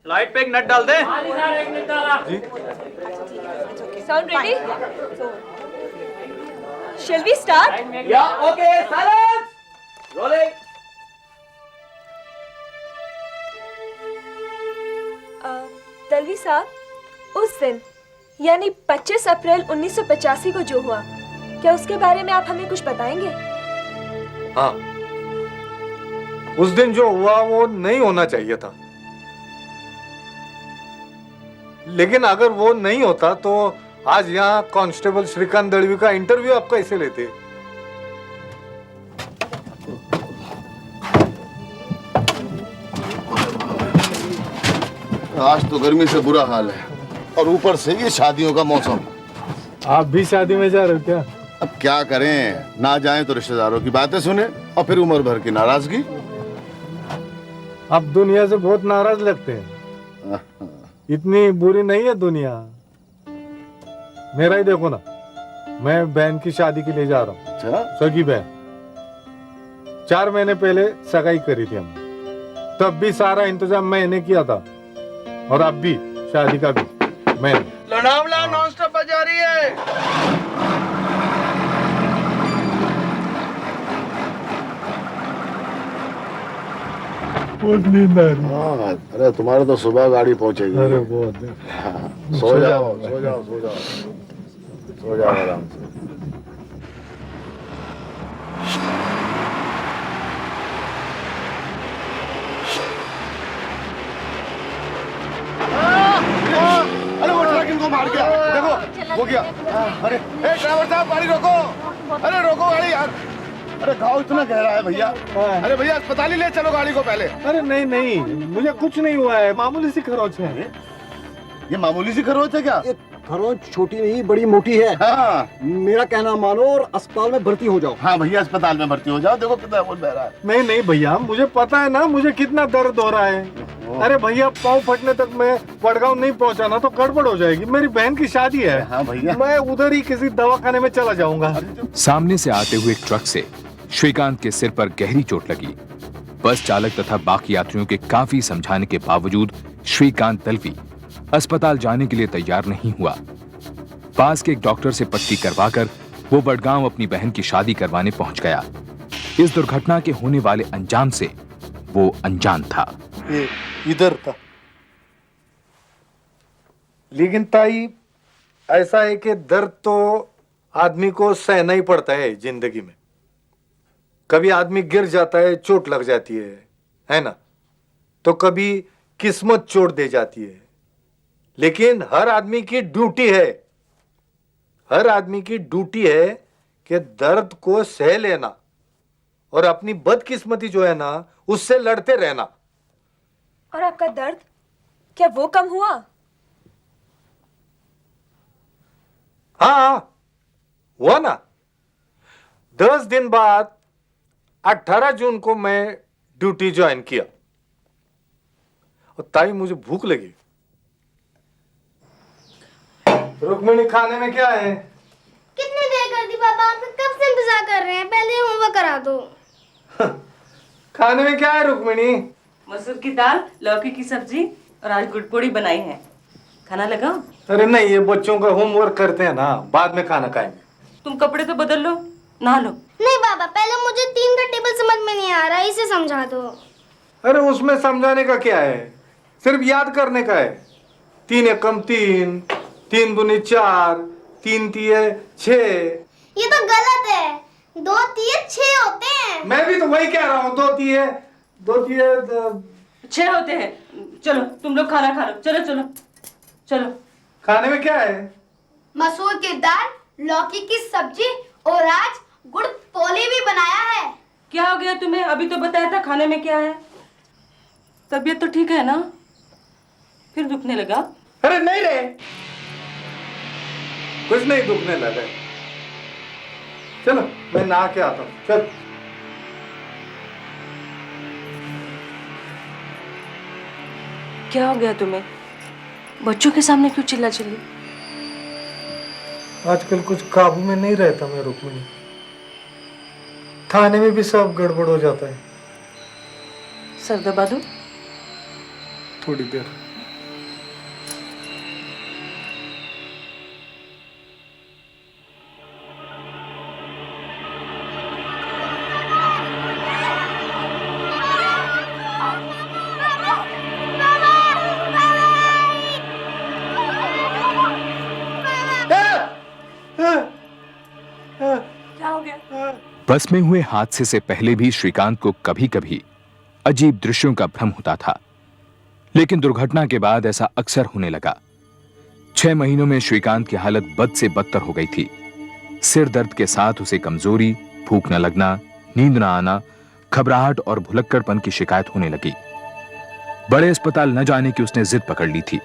Light पे एक नट डाल दे। Sound ready? Shall we start? Yeah, okay, silence. Rolling. तलवी साहब, उस दिन यानी 25 अप्रैल 1985 को जो हुआ, क्या उसके बारे में आप हमें कुछ बताएंगे? हाँ, उस दिन जो हुआ वो नहीं होना चाहिए था, लेकिन अगर वो नहीं होता तो आज यहाँ कांस्टेबल श्रीकांत दलवी का इंटरव्यू आप कैसे लेते? आज तो गर्मी से बुरा हाल है और ऊपर से ये शादियों का मौसम। आप भी शादी में जा रहे हो क्या? अब क्या करें, ना जाएं तो रिश्तेदारों की बातें सुने और फिर उम्र भर की नाराजगी। आप दुनिया से बहुत नाराज लगते हैं। इतनी बुरी नहीं है दुनिया। मेरा ही देखो ना, मैं बहन की शादी के लिए जा रहा हूँ। अच्छा, सगी बहन। 4 महीने पहले सगाई करी थी हमने, तब भी सारा इंतजाम मैंने किया था और अब भी शादी का भी मैंने। लोनावला नॉन स्टॉप बजा रही है। बहुत नींद आ रही है। हाँ, अरे तुम्हारे तो सुबह गाड़ी पहुंचेगी। अरे बहुत हाँ, सो जाओ सो जाओ सो जाओ सो जाओ आराम से। अरे वो ट्रक इनको मार गया, देखो वो गया। अरे ड्राइवर साहब गाड़ी रोको, अरे रोको गाड़ी यार। अरे घाव इतना गहरा है भैया। अरे भैया अस्पताल ही ले चलो गाड़ी को पहले। अरे नहीं नहीं, मुझे कुछ नहीं हुआ है, मामूली सी खरोच है। ये मामूली सी खरोच है क्या? खरोच छोटी नहीं बड़ी मोटी है। हाँ मेरा कहना मानो और अस्पताल में भर्ती हो जाओ। हाँ भैया अस्पताल में भर्ती हो जाओ, देखो कितना खून बह रहा है। नहीं नहीं भैया, मुझे पता है ना मुझे कितना दर्द हो रहा है। अरे भैया, पाँव फटने तक मैं वडगांव नहीं पहुंचा ना तो गड़बड़ हो जाएगी। मेरी बहन की शादी है। हाँ भैया, मैं उधर ही किसी दवाखाने में चला जाऊंगा। सामने से आते हुए ट्रक से श्रीकांत के सिर पर गहरी चोट लगी। बस चालक तथा बाकी यात्रियों के काफी समझाने के बावजूद श्रीकांत दलवी अस्पताल जाने के लिए तैयार नहीं हुआ। पास के एक डॉक्टर से पट्टी करवाकर वो वडगांव अपनी बहन की शादी करवाने पहुंच गया। इस दुर्घटना के होने वाले अंजाम से वो अनजान था। ये इधर था। लेकिन ताई, ऐसा है कि दर्द तो आदमी को सहना ही पड़ता है जिंदगी में। कभी आदमी गिर जाता है, चोट लग जाती है ना? तो कभी किस्मत चोट दे जाती है। लेकिन हर आदमी की ड्यूटी है, हर आदमी की ड्यूटी है कि दर्द को सह लेना और अपनी बदकिस्मती जो है ना उससे लड़ते रहना। और आपका दर्द क्या वो कम हुआ? हाँ हुआ ना। 10 दिन बाद 18 जून को मैं ड्यूटी ज्वाइन किया। और ताई मुझे भूख लगी। रुक्मिणी, खाने में क्या है? कितनी देर कर दी पापा, आप कब से इंतजार कर रहे हैं? पहले होमवर्क करा दो। खाने में क्या है रुक्मिणी? मसूर की दाल, लौकी की सब्जी और आज गुड़पोड़ी बनाई है। खाना लगाओ? अरे नहीं, ये बच्चों का होमवर्क करते हैं ना, बाद में खाना खाएंगे। तुम कपड़े तो बदल लो, नहा लो। नहीं पापा, पहले मुझे 3 का टेबल समझ में नहीं आ रहा, इसे समझा दो। अरे उसमें समझाने का क्या है, सिर्फ याद करने का है। 3 एकम 3, 3 दूनी 4, 3 तिये 6। ये तो गलत है, 2 तिये 6 होते हैं। मैं भी तो वही कह रहा हूँ, 2 तिये 6 होते हैं। चलो तुम लोग खाना खा लो, चलो चलो चलो। खाने में क्या है? मसूर की दाल, लौकी की सब्जी और आज गुड़ पोली भी बनाया है। क्या हो गया तुम्हें? अभी तो बताया था खाने में क्या है। तबीयत तो ठीक है ना? फिर दुखने लगा? अरे नहीं रे, कुछ नहीं दुखने लगा। चलो मैं नहा के आता हूँ। चल। क्या हो गया तुम्हें? बच्चों के सामने क्यों चिल्ला चिल्ली? आजकल कुछ काबू में नहीं रहता मैं रुक्मिणी। खाने में भी सब गड़बड़ हो जाता है। सर दबा दो। थोड़ी देर। बस में हुए हादसे से पहले भी श्रीकांत को कभी कभी अजीब दृश्यों का भ्रम होता था, लेकिन दुर्घटना के बाद ऐसा अक्सर होने लगा। 6 महीनों में श्रीकांत की हालत बद से बदतर हो गई थी। सिर दर्द के साथ उसे कमजोरी, भूख न लगना, नींद न आना, घबराहट और भुलक्कड़पन की शिकायत होने लगी। बड़े अस्पताल न जाने की उसने जिद पकड़ ली थी।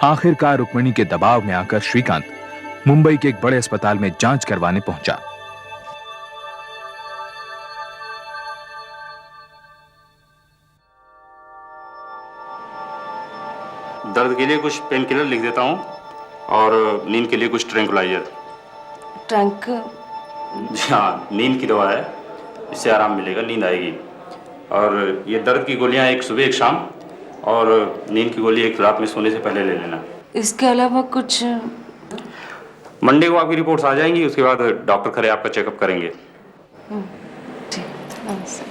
आखिरकार रुक्मिणी के दबाव में आकर श्रीकांत मुंबई के एक बड़े अस्पताल में जांच करवाने पहुंचा। दर्द के लिए कुछ पेन किलर लिख देता हूँ और नींद के लिए कुछ ट्रैंकुलाइजर। ट्रैंक? हाँ, नींद की दवा है, इससे आराम मिलेगा, नींद आएगी। और ये दर्द की गोलियाँ एक सुबह एक शाम, और नींद की गोली एक रात में सोने से पहले ले लेना। इसके अलावा कुछ? मंडे को आपकी रिपोर्ट्स आ जाएंगी, उसके बाद डॉक्टर खरे आपका चेकअप करेंगे। ठीक, नमस्ते।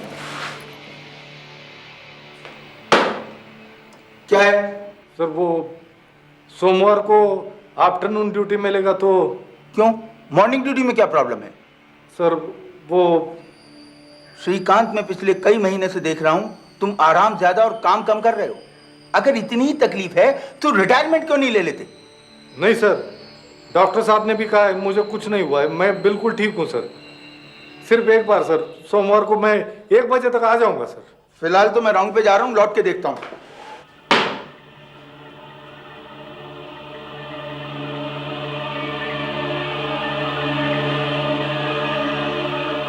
क्या है सर? वो सोमवार को आफ्टरनून ड्यूटी मिलेगा तो? क्यों, मॉर्निंग ड्यूटी में क्या प्रॉब्लम है? सर वो श्रीकांत, मैं पिछले कई महीने से देख रहा हूं तुम आराम ज्यादा और काम कम कर रहे हो। अगर इतनी ही तकलीफ है तो रिटायरमेंट क्यों नहीं ले लेते? नहीं सर, डॉक्टर साहब ने भी कहा है मुझे कुछ नहीं हुआ है, मैं बिल्कुल ठीक हूँ सर। सिर्फ एक बार सर, सोमवार को मैं 1 बजे तक आ जाऊंगा सर। फिलहाल तो मैं राउंड पे जा रहा हूँ, लौट के देखता हूँ।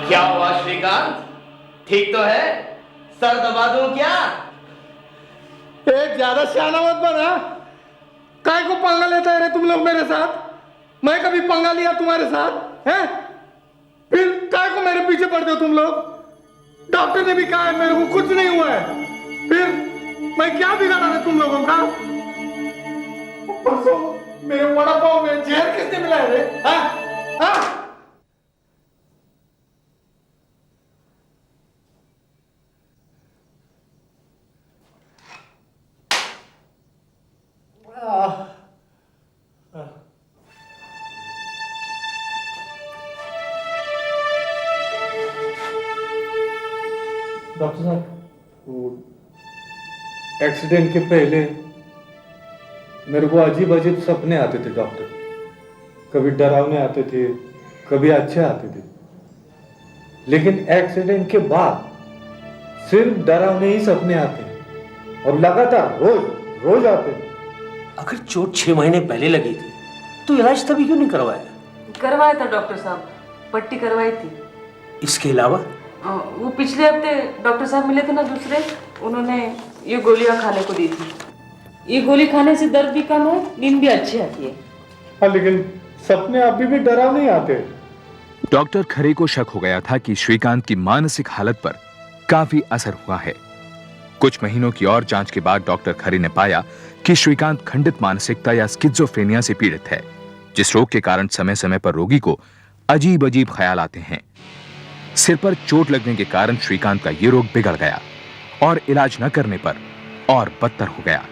क्या हुआ श्रीकांत, ठीक तो है? सर दबा दूं क्या? ज्यादा सियाना मत बना। काय को पंगा लेता है रे तुम लोग मेरे साथ? मैं कभी पंगा लिया तुम्हारे साथ हैं? फिर काय को मेरे पीछे पड़ते हो तुम लोग? डॉक्टर ने भी कहा है मेरे को कुछ नहीं हुआ है, फिर मैं क्या बिगाड़ा है तुम लोगों का? परसों मेरे वड़ा पाव में जहर किसने मिलाया रे? हाँ? हाँ? डॉक्टर साहब, वो एक्सीडेंट के पहले मेरे को अजीब अजीब सपने आते थे डॉक्टर। कभी डरावने आते थे, कभी अच्छे आते थे, लेकिन एक्सीडेंट के बाद सिर्फ डरावने ही सपने आते हैं और लगातार रोज रोज आते हैं। अगर चोट 6 महीने पहले लगी थी तो इलाज तभी क्यों नहीं करवाया? करवाया था डॉक्टर साहब, पट्टी करवाई थी। इसके अलावा? वो पिछले हफ्ते डॉक्टर साहब मिले थे ना दूसरे, उन्होंने ये गोलियां खाने को दी थी। ये गोली खाने से दर्द भी कम है, नींद भी अच्छी आती है। हाँ, लेकिन सपने अभी भी डरावने आते। डॉक्टर खरे को शक हो गया था कि श्रीकांत की मानसिक हालत पर काफी असर हुआ है। कुछ महीनों की और जांच के बाद डॉक्टर खरे ने पाया कि श्रीकांत खंडित मानसिकता या स्किज़ोफ्रेनिया से पीड़ित है, जिस रोग के कारण समय समय पर रोगी को अजीब अजीब ख्याल आते हैं। सिर पर चोट लगने के कारण श्रीकांत का यह रोग बिगड़ गया और इलाज न करने पर और बदतर हो गया।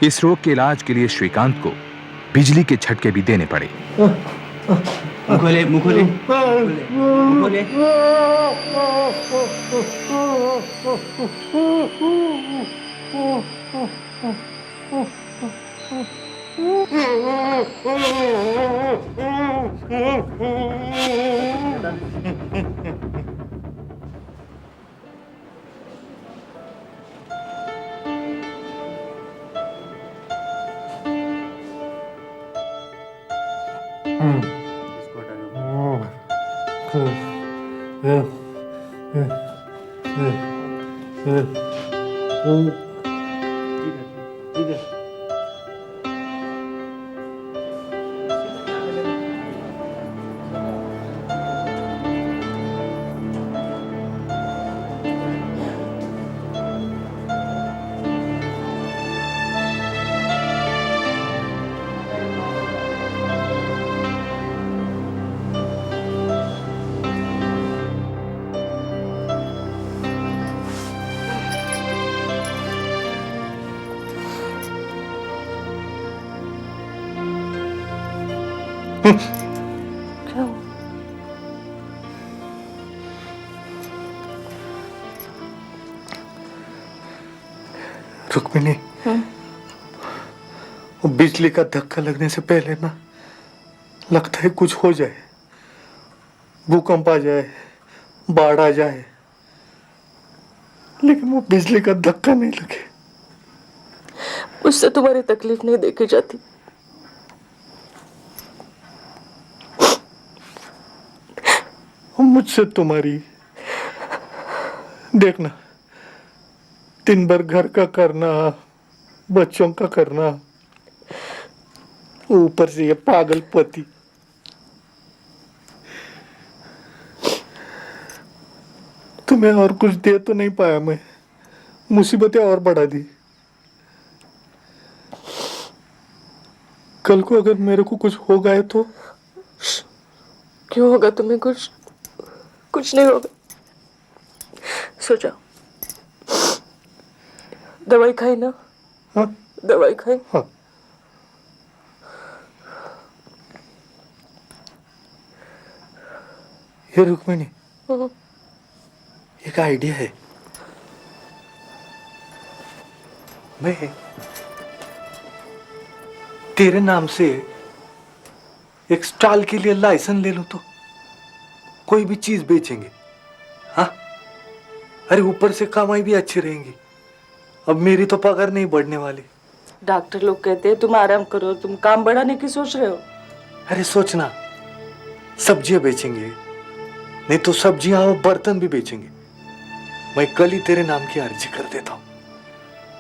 इस रोग के इलाज के लिए श्रीकांत को बिजली के झटके भी देने पड़े। मुखोले, मुखोले, मुखोले। रुक्मिणी, वो बिजली का धक्का लगने से पहले ना लगता है कुछ हो जाए, भूकंप आ जाए, बाढ़ आ जाए, लेकिन वो बिजली का धक्का नहीं लगे। उससे तुम्हारी तकलीफ नहीं देखी जाती। मुझसे तुम्हारी, देखना, दिन भर घर का करना, बच्चों का करना, ऊपर से ये पागल पति। तुम्हें और कुछ दे तो नहीं पाया मैं, मुसीबतें और बढ़ा दी। कल को अगर मेरे को कुछ हो गए तो? क्यों होगा तुम्हें कुछ? कुछ नहीं होगा, सो जाओ। दवाई खाई ना? हाँ, दवाई खाई? हाँ। ये रुक्मिणी, एक आइडिया है। मैं तेरे नाम से एक स्टॉल के लिए लाइसेंस ले लूं तो कोई भी चीज बेचेंगे। हाँ, अरे ऊपर से कमाई भी अच्छी रहेंगी। अब मेरी तो पगार नहीं बढ़ने वाली। डॉक्टर लोग कहते हैं तुम आराम करो, तुम काम बढ़ाने की सोच रहे हो। अरे सोचना, सब्जियां बेचेंगे, नहीं तो सब्जियां और बर्तन भी बेचेंगे। मैं कल ही तेरे नाम की अर्जी कर देता हूँ।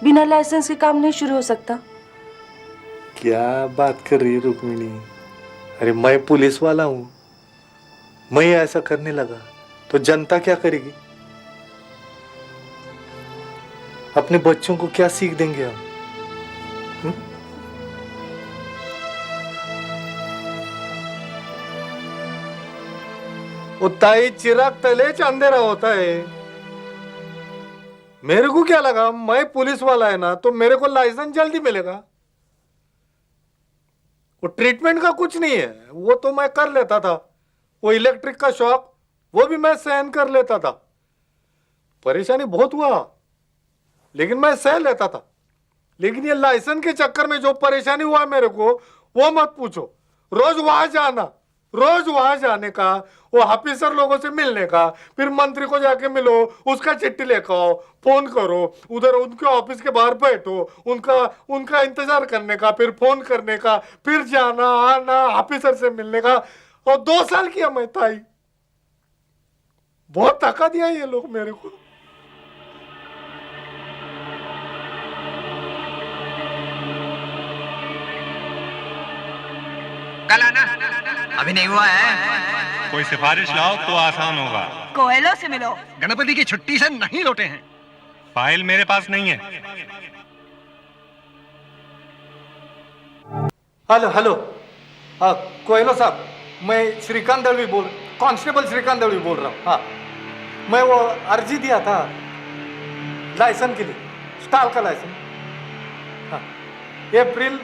बिना लाइसेंस के काम नहीं शुरू हो सकता। क्या बात कर रही है रुक्मिणी? अरे मैं पुलिस वाला हूँ, मैं ऐसा करने लगा तो जनता क्या करेगी? अपने बच्चों को क्या सीख देंगे हम? ताई, चिराग तले अंधेरा होता है। मेरे को क्या लगा, मैं पुलिस वाला है ना, तो मेरे को लाइसेंस जल्दी मिलेगा। वो ट्रीटमेंट का कुछ नहीं है, वो तो मैं कर लेता था। वो इलेक्ट्रिक का शॉक, वो भी मैं सहन कर लेता था। परेशानी बहुत हुआ, लेकिन मैं सह लेता था। लेकिन ये लाइसेंस के चक्कर में जो परेशानी हुआ मेरे को, वो मत पूछो। रोज वहां जाना, रोज वहां जाने का, वो ऑफिसर लोगों से मिलने का, फिर मंत्री को जाके मिलो, उसका चिट्ठी लेकर आओ, फोन करो, उधर उनके ऑफिस के बाहर बैठो, उनका इंतजार करने का, फिर फोन करने का, फिर जाना आना, ऑफिसर से मिलने का। और 2 साल किया मैं ताई। बहुत थका दिया ये लोग मेरे को। कल आना, अभी नहीं हुआ है। कोई सिफारिश लाओ तो आसान होगा। कोयलो से मिलो, गणपति की छुट्टी से नहीं लौटे हैं। फाइल मेरे पास नहीं है। हेलो हेलो, हाँ कोयलो साहब, मैं श्रीकांत दलवी कांस्टेबल श्रीकांत दलवी बोल रहा हूँ। हाँ, मैं वो अर्जी दिया था लाइसेंस के लिए, स्टॉल का लाइसेंस। हाँ, अप्रैल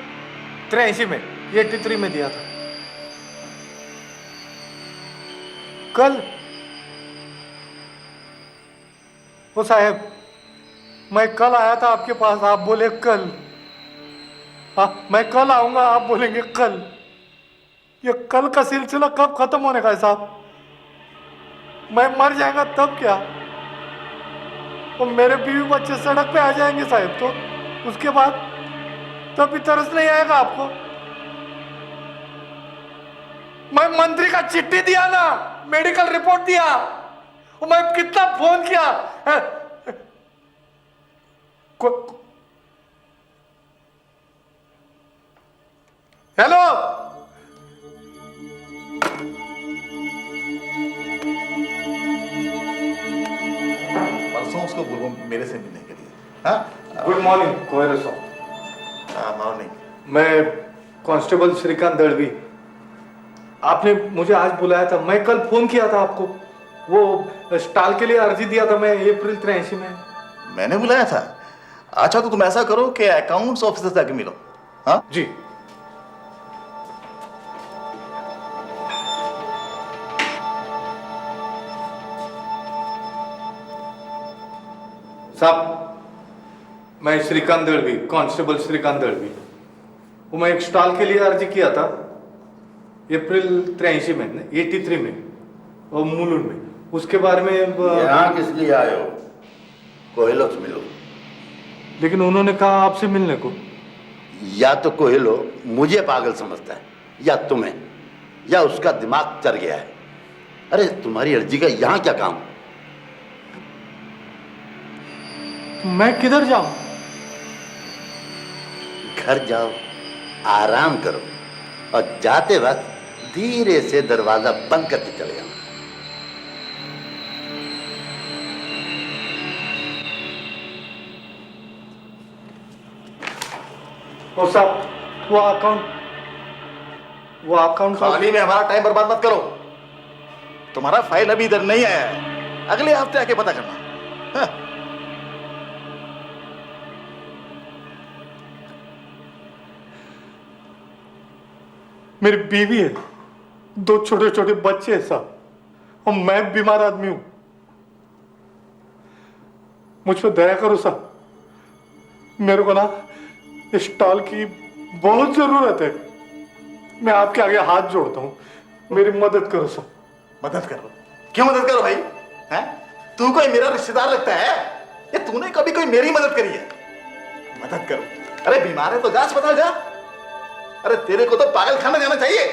83 में, 83 में दिया था। कल वो साहब, मैं कल आया था आपके पास, आप बोले कल। हाँ, मैं कल आऊंगा, आप बोलेंगे कल। ये कल का सिलसिला कब खत्म होने का है साहब? मैं मर जाएगा तब क्या? और मेरे बीवी बच्चे सड़क पे आ जाएंगे साहब, तो उसके बाद तब भी तरस नहीं आएगा आपको? मैं मंत्री का चिट्ठी दिया ना, मेडिकल रिपोर्ट दिया, और मैं कितना फोन किया। हेलो, परसों उसको बोलो मेरे से मिलने के लिए। हाँ, गुड मॉर्निंग कोयलो साहब। मॉर्निंग। मैं कांस्टेबल श्रीकांत दलवी। आपने मुझे आज बुलाया था, मैं कल फोन किया था आपको। वो स्टॉल के लिए अर्जी दिया था मैं अप्रैल 83 में। मैंने बुलाया था? अच्छा, तो तुम ऐसा करो कि अकाउंट्स ऑफिसर से जाके मिलो। हाँ जी। साहब, मैं श्रीकांत दलवी, कांस्टेबल श्रीकांत दलवी। वो मैं एक स्टॉल के लिए अर्जी किया था अप्रैल 83 में, 83 में, और मुलुंड में। उसके बारे में यहाँ किस लिए आए हो? कोहेलो से मिलो। लेकिन उन्होंने कहा आपसे मिलने को। या तो कोहेलो मुझे पागल समझता है, या तुम्हें, या उसका दिमाग चढ़ गया है। अरे तुम्हारी अर्जी का यहाँ क्या काम? मैं किधर जाऊं? घर जाओ, आराम करो, और जाते वक्त धीरे से दरवाजा बंद करके चले जाओ। और साहब, वो अकाउंट खाली में हमारा टाइम बर्बाद मत करो। तुम्हारा फाइल अभी इधर नहीं आया है, अगले हफ्ते आके पता करना। हाँ। मेरी बीवी है, 2 छोटे छोटे बच्चे हैं साहब, और मैं बीमार आदमी हूं। मुझ पर दया करो साहब, मेरे को ना स्टॉल की बहुत जरूरत है। मैं आपके आगे हाथ जोड़ता हूं, मेरी मदद करो साहब। मदद करो? क्यों मदद करो भाई? हैं? तू कोई मेरा रिश्तेदार लगता है या तूने कभी कोई मेरी मदद करी है? मदद करो? अरे बीमार है तो जा अस्पताल जा। अरे तेरे को तो पागल खाना जाना चाहिए।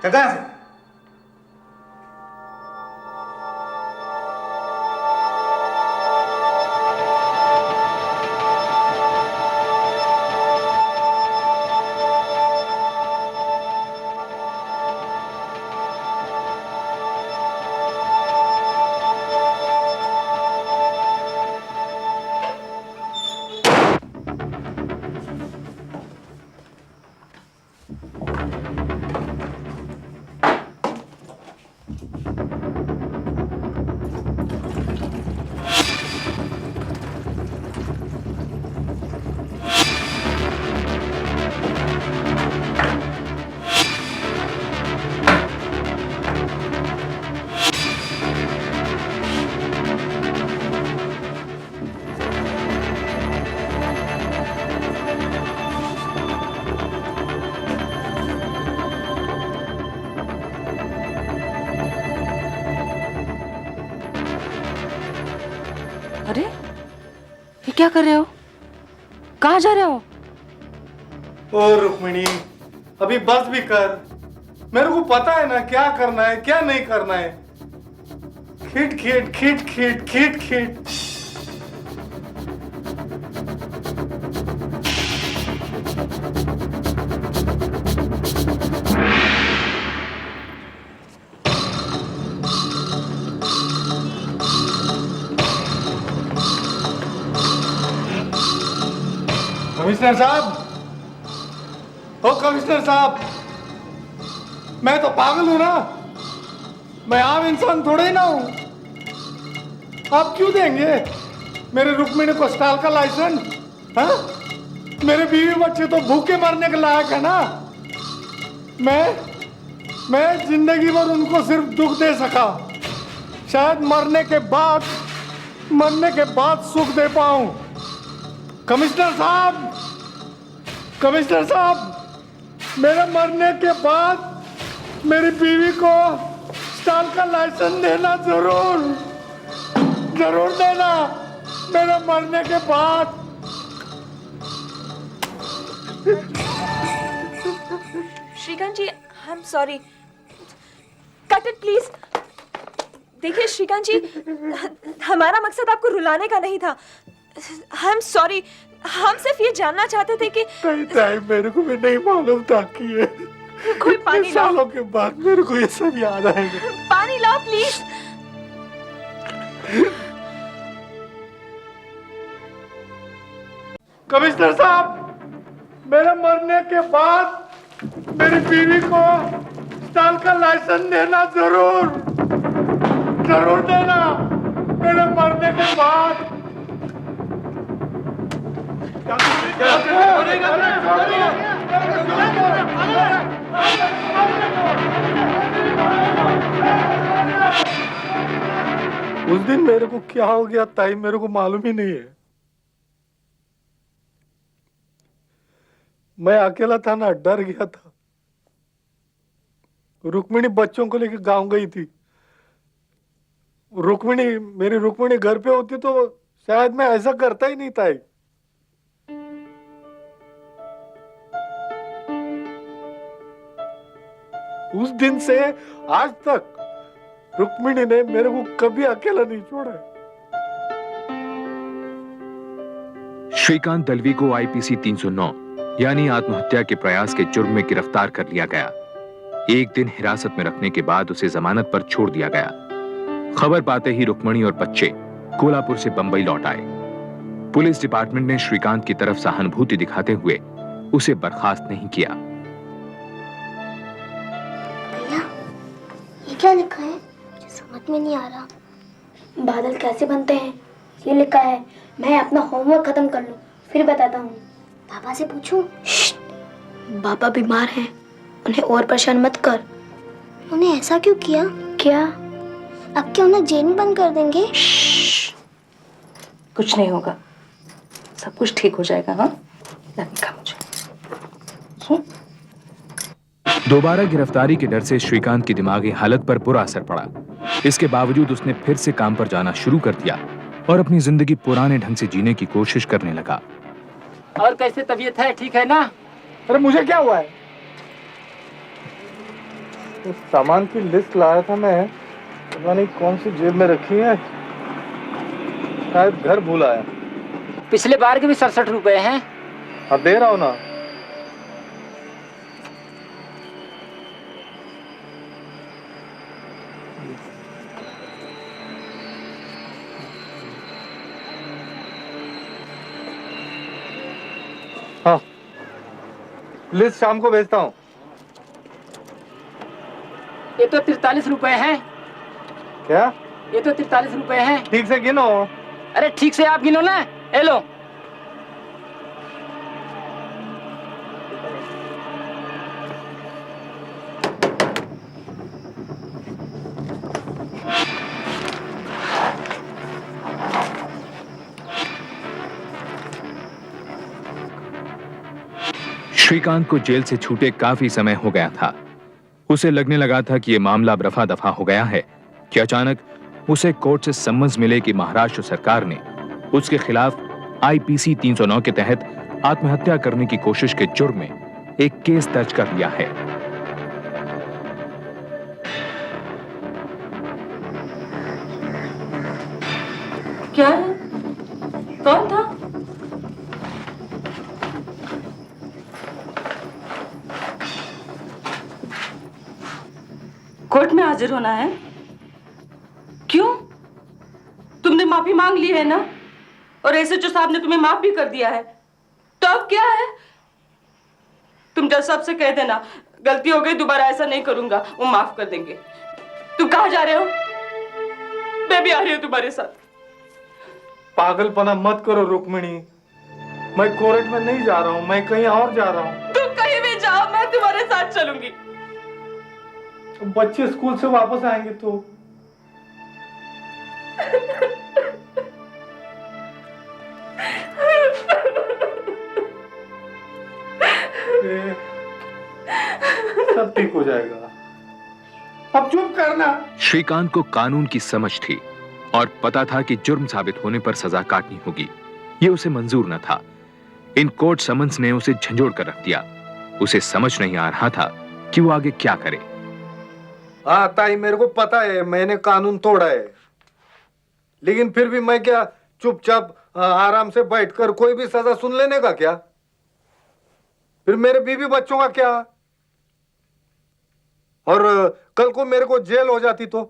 चल जा यहाँ से। अरे ये क्या कर रहे हो? कहाँ जा रहे हो? ओ रुक्मिणी, अभी बस भी कर। मेरे को पता है ना क्या करना है क्या नहीं करना है। खिट खिट खिट खिट खिट खिट। कमिश्नर साहब, ओ कमिश्नर साहब, मैं तो पागल हूं ना, मैं आम इंसान थोड़े ही ना हूं। आप क्यों देंगे मेरे रुक्मिणी को स्टॉल का लाइसेंस? हाँ? मेरे बीवी बच्चे तो भूखे मरने के लायक है ना। मैं जिंदगी भर उनको सिर्फ दुख दे सका, शायद मरने के बाद सुख दे पाऊं। कमिश्नर साहब, मेरे मरने के बाद मेरी बीवी को स्टॉल का लाइसेंस देना जरूर देना, मेरे मरने के बाद। Shrikant ji, I am sorry. Cut it please. देखिए श्रीकांत जी, हमारा मकसद आपको रुलाने का नहीं था। आई एम सॉरी। हम सिर्फ ये जानना चाहते थे कि टाइम मेरे को भी नहीं मालूम था कि ये कोई पानी लाओ। सालों के बाद मेरे को ये सब याद आएगा। पानी लाओ प्लीज। कमिश्नर साहब, मेरे मरने के बाद मेरी बीवी को स्टॉल का लाइसेंस देना जरूर देना, मेरे मरने के बाद। उस दिन मेरे को क्या हो गया ताई, मेरे को मालूम ही नहीं है। मैं अकेला था ना, डर गया था। रुक्मिणी बच्चों को लेकर गांव गई थी। मेरी रुक्मिणी घर पे होती तो शायद मैं ऐसा करता ही नहीं ताई। उस दिन से आज तक रुक्मिणी ने मेरे को कभी अकेला नहीं छोड़ा। श्रीकांत दलवी को आईपीसी 309 यानी आत्महत्या के प्रयास के जुर्म में गिरफ्तार कर लिया गया। एक दिन हिरासत में रखने के बाद उसे जमानत पर छोड़ दिया गया। खबर पाते ही रुक्मिणी और बच्चे कोल्हापुर से बंबई लौट आए। पुलिस डिपार्टमेंट ने श्रीकांत की तरफ सहानुभूति दिखाते हुए उसे बर्खास्त नहीं किया। भैया, ये क्या लिखा है? मुझे समझ में नहीं आ रहा। बादल कैसे बनते हैं ये लिखा है। मैं अपना होमवर्क खत्म कर लूं, फिर बताता हूँ। पापा से पूछूं? पापा बीमार हैं, उन्हें और परेशान मत कर। उन्हें ऐसा क्यों किया? क्या अब क्या उन्हें जेल में बंद कर देंगे? कुछ नहीं होगा, सब कुछ ठीक हो जाएगा। हाँ, लगेगा मुझे। दोबारा गिरफ्तारी के डर से श्रीकांत की दिमागी हालत पर बुरा असर पड़ा। इसके बावजूद उसने फिर से काम पर जाना शुरू कर दिया और अपनी जिंदगी पुराने ढंग से जीने की कोशिश करने लगा। और कैसे तबीयत है? ठीक है ना? अरे मुझे क्या हुआ है? उस सामान की लिस्ट लाया था मैं, पता नहीं कौन सी जेब में रखी है, शायद घर भूल आया। पिछले बार के भी 67 रुपए हैं। हाँ दे रहा हूँ ना। हाँ, लिस्ट शाम को भेजता हूँ। ये तो 43 रुपए हैं। क्या? ये तो 43 रुपए हैं। ठीक से गिनो। अरे ठीक से आप गिनो ना। ये लो। श्रीकांत को जेल से छूटे काफी समय हो गया था। उसे लगने लगा था कि यह मामला अब रफा दफा हो गया है कि अचानक उसे कोर्ट से सम्मन्स मिले कि महाराष्ट्र सरकार ने उसके खिलाफ आईपीसी 309 के तहत आत्महत्या करने की कोशिश के जुर्म में एक केस दर्ज कर लिया है। क्या है? कौन था? कोर्ट में हाजिर होना है। क्यों? तुमने माफी मांग ली है ना, और एसएचओ साहब ने तुम्हें माफ भी कर दिया है, तो अब क्या है? तुम जज साहब से कह देना गलती हो गई, दोबारा ऐसा नहीं करूंगा, वो माफ कर देंगे। तुम कहाँ जा रहे हो? मैं भी आ रही हूँ तुम्हारे साथ। पागलपना मत करो रुक्मिणी, मैं कोर्ट में नहीं जा रहा हूँ, मैं कहीं और जा रहा हूँ। तुम कहीं भी जाओ, मैं तुम्हारे साथ चलूंगी। बच्चे स्कूल से वापस आएंगे तो सब ठीक हो जाएगा, अब चुप करना। श्रीकांत को कानून की समझ थी और पता था कि जुर्म साबित होने पर सजा काटनी होगी। ये उसे मंजूर न था। इन कोर्ट समन्स ने उसे झंझोड़ कर रख दिया। उसे समझ नहीं आ रहा था कि वो आगे क्या करे। हाँ ताई, मेरे को पता है मैंने कानून तोड़ा है, लेकिन फिर भी मैं क्या चुपचाप आराम से बैठकर कोई भी सजा सुन लेने का क्या? फिर मेरे बीवी बच्चों का क्या? और कल को मेरे को जेल हो जाती तो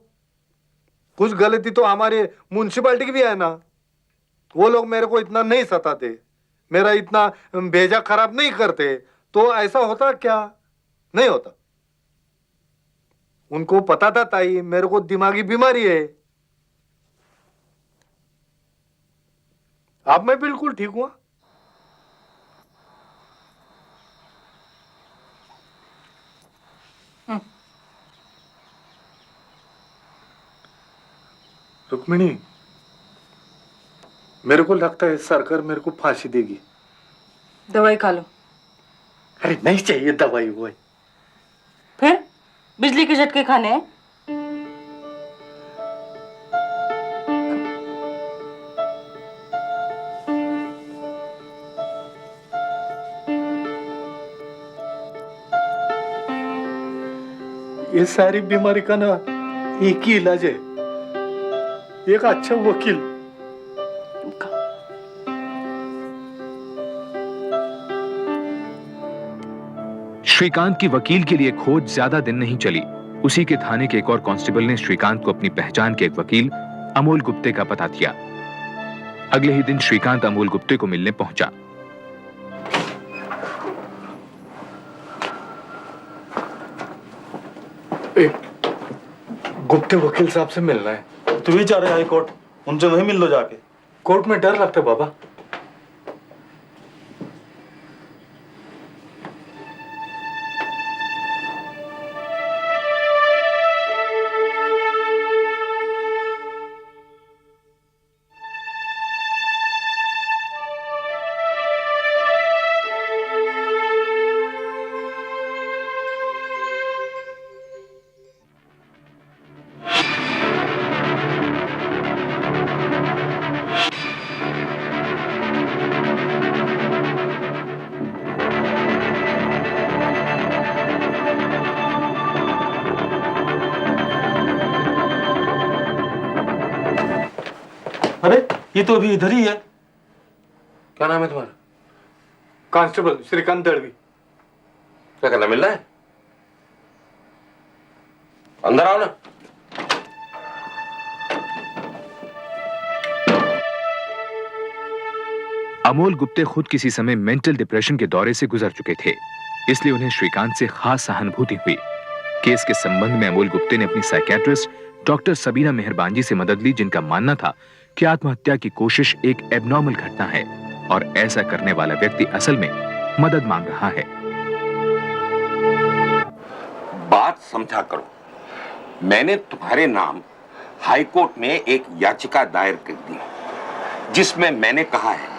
कुछ गलती तो हमारे म्युनिसिपैलिटी की भी है ना। वो लोग मेरे को इतना नहीं सताते, मेरा इतना भेजा खराब नहीं करते, तो ऐसा होता क्या? नहीं होता। उनको पता था ताई मेरे को दिमागी बीमारी है। अब मैं बिल्कुल ठीक हुआ। रुक्मिणी, मेरे को लगता है सरकार मेरे को फांसी देगी। दवाई खा लो। अरे नहीं चाहिए दवाई वही। फिर बिजली के झटके खाने हैं? ये सारी बीमारी का ना एक ही इलाज है, एक अच्छा वकील। श्रीकांत की वकील के लिए खोज ज्यादा दिन नहीं चली। उसी के थाने के एक और कांस्टेबल ने श्रीकांत को अपनी पहचान के एक वकील अमोल गुप्ते का पता दिया। अगले ही दिन श्रीकांत अमोल गुप्ते को मिलने पहुंचा। गुप्ते वकील साहब से मिलना है। तू ही जा रहे हाई कोर्ट, उनसे वहीं मिल लो जाके। कोर्ट में डर लगता है बाबा। अरे ये तो अभी इधर ही है। क्या नाम है तुम्हारा? कांस्टेबल श्रीकांत दड़वी। क्या करना, मिलना है? अंदर आओ ना। अमोल गुप्ते खुद किसी समय मेंटल डिप्रेशन के दौरे से गुजर चुके थे, इसलिए उन्हें श्रीकांत से खास सहानुभूति हुई। केस के संबंध में अमोल गुप्ते ने अपनी साइकियाट्रिस्ट डॉक्टर सबीना मेहरबानजी से मदद ली, जिनका मानना था कि आत्महत्या की कोशिश एक एबनॉर्मल घटना है और ऐसा करने वाला व्यक्ति असल में मदद मांग रहा है। बात समझा करो। मैंने तुम्हारे नाम हाई कोर्ट में एक याचिका दायर कर दी, जिसमें मैंने कहा है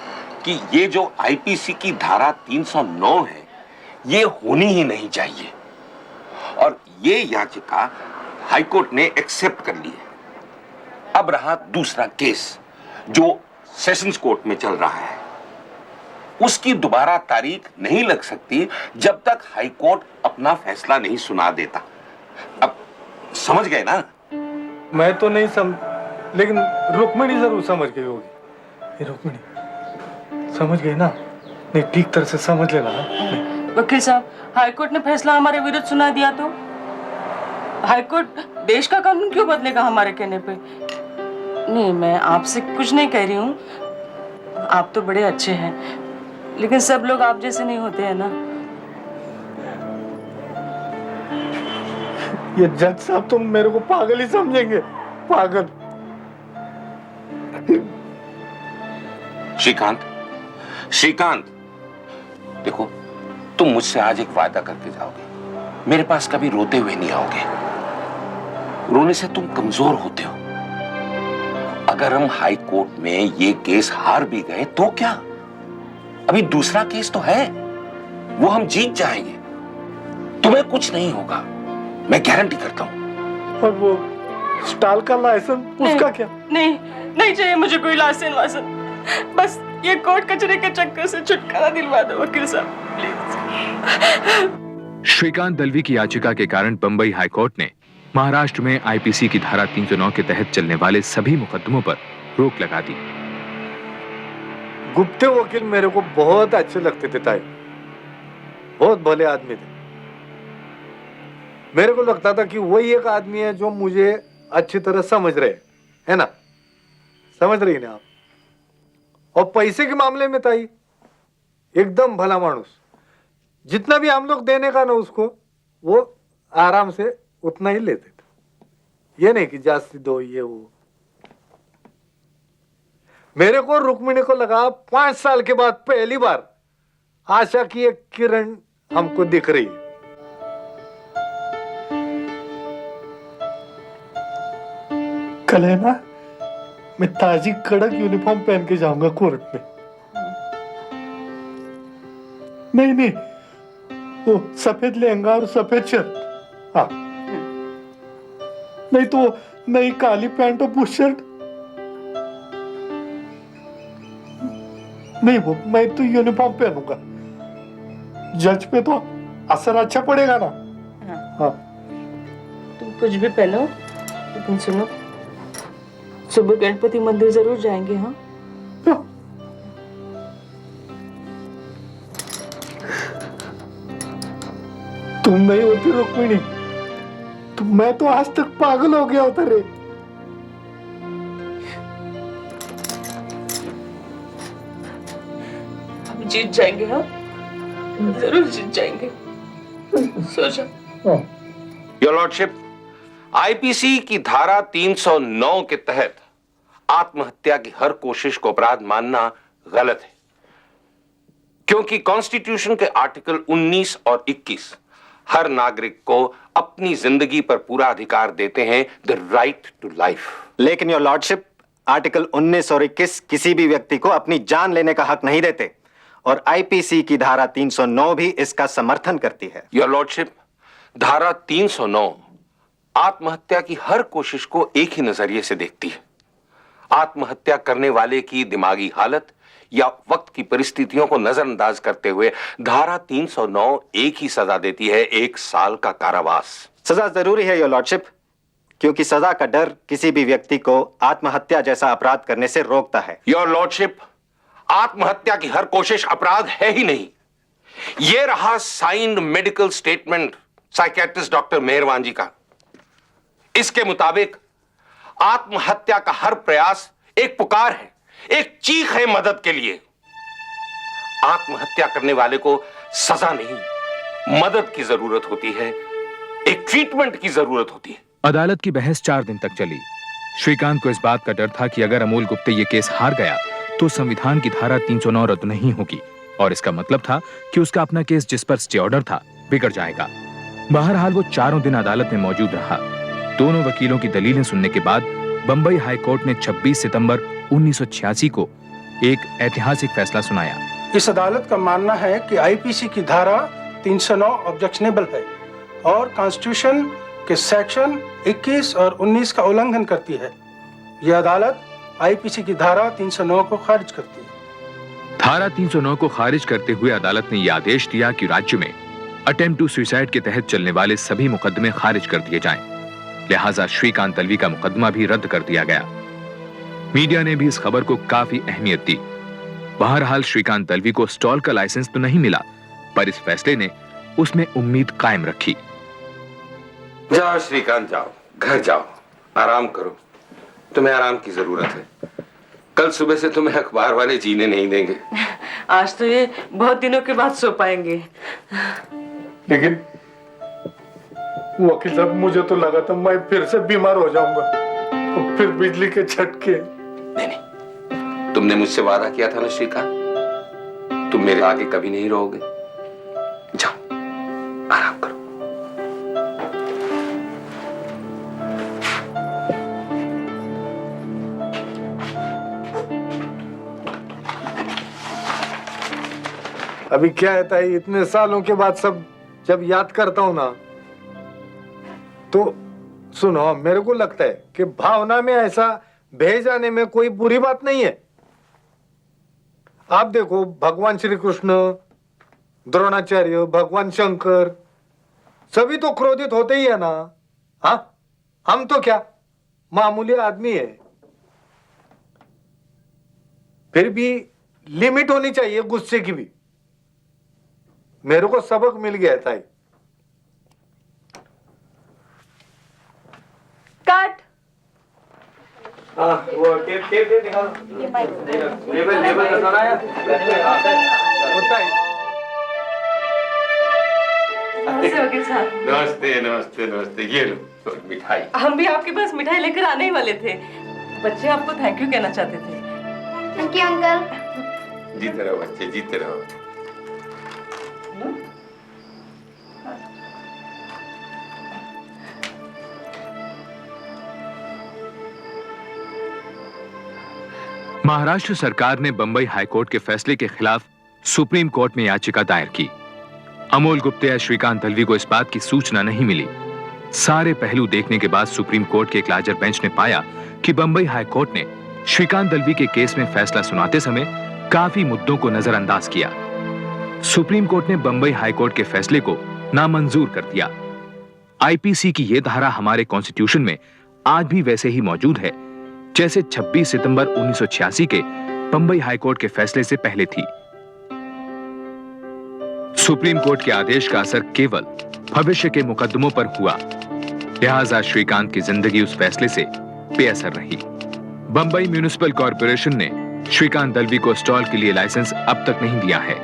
कि ये जो आईपीसी की धारा 309 है, ये होनी ही नहीं चाहिए, और ये याचिका हाई कोर्ट ने एक्सेप्ट कर ली है। अब रहा दूसरा केस जो सेशंस कोर्ट में चल रहा है। उसकी दोबारा तारीख नहीं लग सकती जब तक हाई कोर्ट अपना फैसला नहीं सुना देता। अब समझ गए ना? मैं तो नहीं समझ, लेकिन रुक्मिणी जरूर समझ गई होगी। ये रुक्मिणी समझ गई ना? नहीं, ठीक तरह से समझ लेना। वकील साहब, हाई कोर्ट ने फैसला हमारे विरुद्ध सुना दिया तो हाई कोर्ट देश का कानून क्यों बदलेगा हमारे कहने पे? नहीं, मैं आपसे कुछ नहीं कह रही हूँ। आप तो बड़े अच्छे हैं, लेकिन सब लोग आप जैसे नहीं होते हैं ना। ये जज साहब तुम मेरे को पागल ही समझेंगे, पागल। श्रीकांत, श्रीकांत, देखो, तुम मुझसे आज एक वादा करके जाओगे। मेरे पास कभी रोते हुए नहीं आओगे। रोने से तुम कमजोर होते हो। अगर हम हाई कोर्ट में ये केस हार भी गए तो क्या? अभी दूसरा केस तो है, वो हम जीत जाएंगे। तुम्हें कुछ नहीं होगा, मैं गारंटी करता हूं। और वो स्टॉल का लाइसेंस, उसका क्या? नहीं, नहीं चाहिए मुझे कोई लाइसेंस वाइसेंस। बस ये कोर्ट कचरे के चक्कर से छुटकारा दिलवा दो वकील साहब, प्लीज। श्रीकांत दलवी की याचिका के कारण बंबई हाईकोर्ट ने महाराष्ट्र में आईपीसी की धारा 309 के तहत चलने वाले सभी मुकदमों पर रोक लगा दी। गुप्ते वकील मेरे को बहुत अच्छे लगते थे ताई, बहुत भले आदमी थे। मेरे को लगता था कि वही एक आदमी है जो मुझे अच्छी तरह समझ रहे है ना? समझ रही ना आप? और पैसे के मामले में ताई एकदम भला मानुस। जितना भी हम लोग देने का ना उसको, वो आराम से उतना ही लेते थे। ये नहीं कि जास्ती दो, ये वो। मेरे को रुक्मिणी को लगा 5 साल के बाद पहली बार आशा की एक किरण हमको दिख रही है। कल है ना मैं ताजी कड़क यूनिफॉर्म पहन के जाऊंगा कोर्ट में। नहीं नहीं, वो सफेद लहंगा और सफेद शर्ट। हाँ, नहीं तो नई काली पैंट और बुश शर्ट। नहीं, वो मैं तो यूनिफॉर्म पहनूंगा। जज पे तो असर अच्छा पड़ेगा ना। हाँ, तुम कुछ भी पहनो, लेकिन सुनो, सुबह गणपति मंदिर जरूर जाएंगे। हाँ, तुम नहीं होती रुक्मिणी तो मैं तो आज तक पागल हो गया होता रे। हम जीत जाएंगे। हाँ, जरूर जीत जाएंगे। सो जाओ। योर लॉर्डशिप, आईपीसी की धारा 309 के तहत आत्महत्या की हर कोशिश को अपराध मानना गलत है, क्योंकि कॉन्स्टिट्यूशन के आर्टिकल 19 और 21 हर नागरिक को अपनी जिंदगी पर पूरा अधिकार देते हैं, द राइट टू लाइफ। लेकिन योर लॉर्डशिप, आर्टिकल 19 और 21 किसी भी व्यक्ति को अपनी जान लेने का हक नहीं देते, और आईपीसी की धारा 309 भी इसका समर्थन करती है। योर लॉर्डशिप, धारा 309 आत्महत्या की हर कोशिश को एक ही नजरिए से देखती है। आत्महत्या करने वाले की दिमागी हालत या वक्त की परिस्थितियों को नजरअंदाज करते हुए धारा 309 एक ही सजा देती है, 1 साल का कारावास। सजा जरूरी है योर लॉर्डशिप, क्योंकि सजा का डर किसी भी व्यक्ति को आत्महत्या जैसा अपराध करने से रोकता है। योर लॉर्डशिप, आत्महत्या की हर कोशिश अपराध है ही नहीं। यह रहा signed medical statement psychiatrist doctor Meherwan ji का। इसके मुताबिक आत्महत्या का हर प्रयास एक पुकार है, एक चीख है मदद के लिए। आत्महत्या करने वाले को सजा नहीं, मदद की जरूरत होती है, एक ट्रीटमेंट की जरूरत होती है। अदालत की बहस 4 दिन तक चली। श्रीकांत को इस बात का डर था कि अगर अमोल गुप्ते ये केस हार गया तो संविधान की धारा 309 रद्द नहीं होगी, और इसका मतलब था कि उसका अपना केस जिस पर स्टे ऑर्डर था बिगड़ जाएगा। बहरहाल वो 4 दिन अदालत में मौजूद रहा। दोनों वकीलों की दलीलें सुनने के बाद बंबई हाई कोर्ट ने 26 सितंबर 1986 को एक ऐतिहासिक फैसला सुनाया। इस अदालत का मानना है कि आईपीसी की धारा 309 ऑब्जेक्शनेबल है और कॉन्स्टिट्यूशन के सेक्शन 21 और 19 का उल्लंघन करती है। यह अदालत आईपीसी की धारा 309 को खारिज करती है। धारा 309 को खारिज करते हुए अदालत ने यह आदेश दिया कि राज्य में अटेम्प्ट टू सुसाइड के तहत चलने वाले सभी मुकदमे खारिज कर दिए जाएं। लिहाजा श्रीकांत तलवी का मुकदमा भी रद्द कर दिया गया। मीडिया ने भी इस खबर को काफी अहमियत दी। बहरहाल श्रीकांत तलवी को स्टॉल का लाइसेंस तो नहीं मिला, पर इस फैसले ने उसमें उम्मीद कायम रखी। जाओ श्रीकांत, जाओ, घर जाओ, आराम करो। तुम्हें आराम की जरूरत है। कल सुबह से तुम्हें अखबार वाले जीने नहीं देंगे। आज तो ये बहुत दिनों के बाद सो पाएंगे। लेकिन वकील साहब, मुझे तो लगा था मैं फिर से बीमार हो जाऊंगा, और फिर बिजली के झटके। नहीं, तुमने मुझसे वादा किया था ना श्रीकांत, तुम मेरे आगे कभी नहीं रहोगे। जाओ, आराम करो। अभी क्या है ताई, इतने सालों के बाद सब जब याद करता हूं ना, तो सुनो, मेरे को लगता है कि भावना में ऐसा बह जाने में कोई बुरी बात नहीं है। आप देखो, भगवान श्री कृष्ण, द्रोणाचार्य, भगवान शंकर, सभी तो क्रोधित होते ही है ना। हाँ, हम तो क्या मामूली आदमी है। फिर भी लिमिट होनी चाहिए गुस्से की भी। मेरे को सबक मिल गया था। कट। वो टेप निकालो। ये माइक। लेबल लगाना है। होता है। नमस्ते वकील साहब। नमस्ते नमस्ते नमस्ते, ये लो मिठाई। हम भी आपके पास मिठाई लेकर आने ही वाले थे। बच्चे आपको थैंक यू कहना चाहते थे। Thank you uncle. जीते रहो बच्चे, जीते रहो। महाराष्ट्र सरकार ने बंबई हाईकोर्ट के फैसले के खिलाफ सुप्रीम कोर्ट में याचिका दायर की। अमोल गुप्ते या श्रीकांत दलवी को इस बात की सूचना नहीं मिली। सारे पहलू देखने के बाद सुप्रीम कोर्ट के एक लार्जर बेंच ने पाया कि बंबई हाईकोर्ट ने श्रीकांत दलवी के केस में फैसला सुनाते समय काफी मुद्दों को नजरअंदाज किया। सुप्रीम कोर्ट ने बंबई हाईकोर्ट के फैसले को नामंजूर कर दिया। आईपीसी की यह धारा हमारे कॉन्स्टिट्यूशन में आज भी वैसे ही मौजूद है जैसे 26 सितंबर 1986 के बंबई हाईकोर्ट के फैसले से पहले थी। सुप्रीम कोर्ट के आदेश का असर केवल भविष्य के मुकदमों पर हुआ, लिहाजा श्रीकांत की जिंदगी उस फैसले से बेअसर रही। बंबई म्युनिसिपल कॉर्पोरेशन ने श्रीकांत दलवी को स्टॉल के लिए लाइसेंस अब तक नहीं दिया है।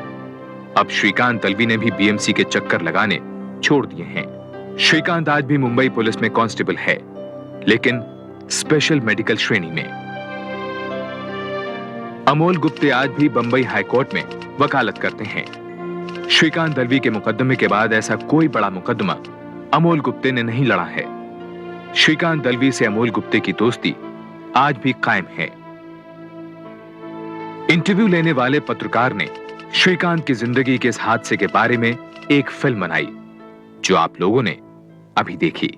अब श्रीकांत दलवी ने भी बीएमसी के चक्कर लगाने छोड़ दिए हैं। श्रीकांत आज भी मुंबई पुलिस में कांस्टेबल है, लेकिन स्पेशल मेडिकल श्रेणी में। अमोल गुप्ते आज भी बंबई हाईकोर्ट में वकालत करते हैं। श्रीकांत दलवी के मुकदमे के बाद ऐसा कोई बड़ा मुकदमा अमोल गुप्ते ने नहीं लड़ा है। श्रीकांत दलवी से अमोल गुप्ते की दोस्ती आज भी कायम है। इंटरव्यू लेने वाले पत्रकार ने श्रीकांत की जिंदगी के इस हादसे के बारे में एक फिल्म बनाई, जो आप लोगों ने अभी देखी।